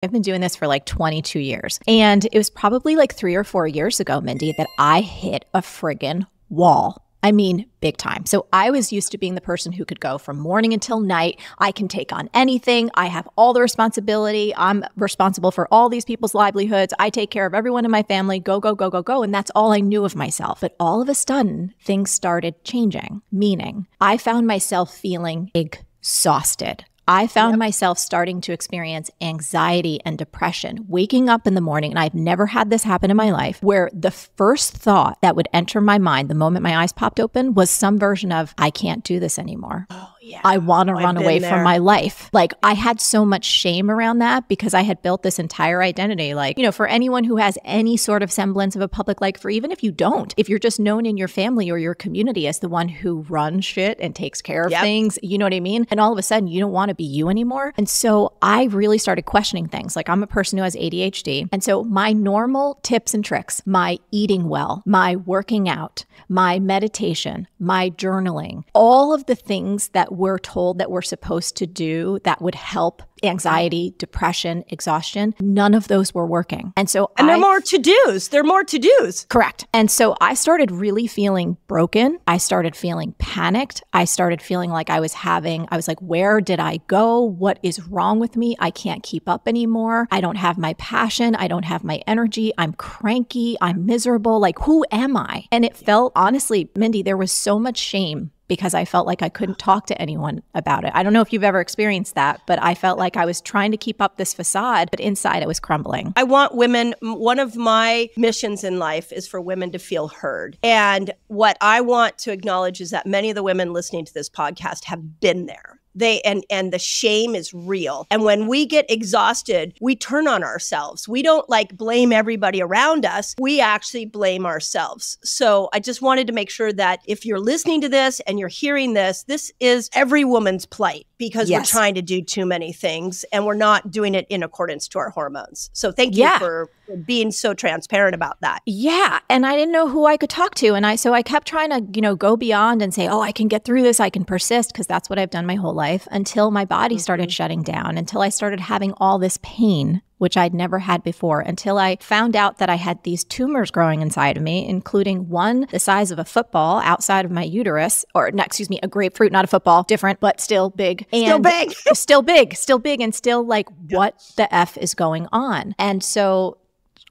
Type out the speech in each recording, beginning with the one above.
I've been doing this for like 22 years. And it was probably like 3 or 4 years ago, Mindy, that I hit a friggin' wall. I mean, big time. So I was used to being the person who could go from morning until night. I can take on anything. I have all the responsibility. I'm responsible for all these people's livelihoods. I take care of everyone in my family. Go, go, go, go, go. And that's all I knew of myself. But all of a sudden, things started changing, meaning I found myself feeling exhausted. I found myself starting to experience anxiety and depression, waking up in the morning, and I've never had this happen in my life, where the first thought that would enter my mind the moment my eyes popped open was some version of, I can't do this anymore. Oh, yeah. I want to run away from my life. Like, I had so much shame around that because I had built this entire identity. Like, you know, for anyone who has any sort of semblance of a public life, for even if you don't, if you're just known in your family or your community as the one who runs shit and takes care of things, you know what I mean? And all of a sudden, you don't want to be you anymore. And so I really started questioning things. Like, I'm a person who has ADHD. And so my normal tips and tricks, my eating well, my working out, my meditation, my journaling, all of the things that we're told that we're supposed to do that would help anxiety, depression, exhaustion, none of those were working. And so they're more to-dos. They're more to-dos. Correct. And so I started really feeling broken. I started feeling panicked. I started feeling like I was like, where did I go? What is wrong with me? I can't keep up anymore. I don't have my passion. I don't have my energy. I'm cranky. I'm miserable. Like, who am I? And it felt, honestly, Mindy, there was so much shame because I felt like I couldn't talk to anyone about it. I don't know if you've ever experienced that, but I felt like I was trying to keep up this facade, but inside I was crumbling. I want women, one of my missions in life is for women to feel heard. And what I want to acknowledge is that many of the women listening to this podcast have been there. And the shame is real. And when we get exhausted, we turn on ourselves. We don't like blame everybody around us. We actually blame ourselves. So I just wanted to make sure that if you're listening to this and you're hearing this, this is every woman's plight because we're trying to do too many things and we're not doing it in accordance to our hormones. So thank you for being so transparent about that. Yeah. And I didn't know who I could talk to. And so I kept trying to, go beyond and say, oh, I can get through this. I can persist, because that's what I've done my whole life, until my body started shutting down, until I started having all this pain, which I'd never had before, until I found out that I had these tumors growing inside of me, including one the size of a football outside of my uterus, a grapefruit, not a football, different, but still big. Still big. Still big, and still like, what the F is going on? And so,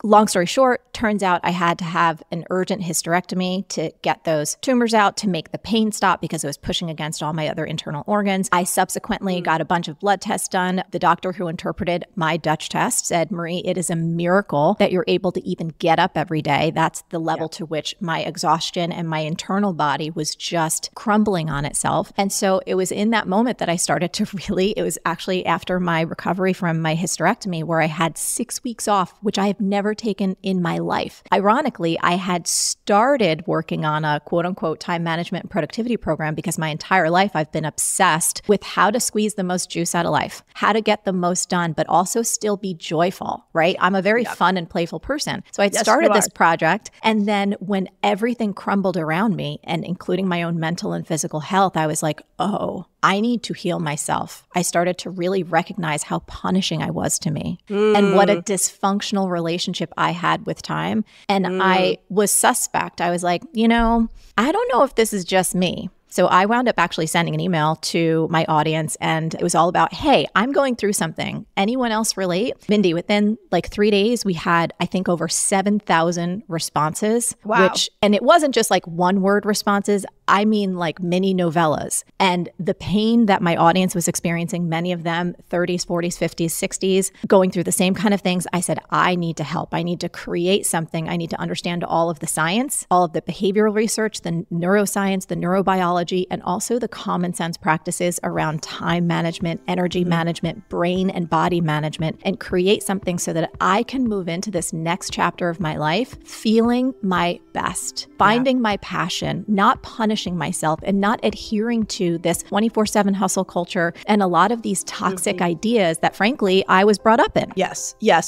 long story short, turns out I had to have an urgent hysterectomy to get those tumors out, to make the pain stop, because it was pushing against all my other internal organs. I subsequently got a bunch of blood tests done. The doctor who interpreted my Dutch test said, Marie, it is a miracle that you're able to even get up every day. That's the level to which my exhaustion and my internal body was just crumbling on itself. And so it was in that moment that I started to it was actually after my recovery from my hysterectomy, where I had 6 weeks off, which I have never taken in my life. Ironically, I had started working on a quote unquote time management and productivity program because my entire life I've been obsessed with how to squeeze the most juice out of life, how to get the most done, but also still be joyful, right? I'm a very fun and playful person. So I started this project. And then when everything crumbled around me, and including my own mental and physical health, I was like, oh, I need to heal myself. I started to really recognize how punishing I was to me and what a dysfunctional relationship I had with time. And I was suspect. I was like, I don't know if this is just me. So I wound up actually sending an email to my audience, and it was all about, hey, I'm going through something. Anyone else relate? Mindy, within like 3 days, we had, I think, over 7,000 responses. Wow. And it wasn't just like one word responses. I mean like mini novellas. And the pain that my audience was experiencing, many of them 30s, 40s, 50s, 60s, going through the same kind of things, I said, I need to help. I need to create something. I need to understand all of the science, all of the behavioral research, the neuroscience, the neurobiology, and also the common sense practices around time management, energy management, brain and body management, and create something so that I can move into this next chapter of my life feeling my best, finding my passion, not punishing myself, and not adhering to this 24/7 hustle culture and a lot of these toxic ideas that, frankly, I was brought up in. Yes, yes.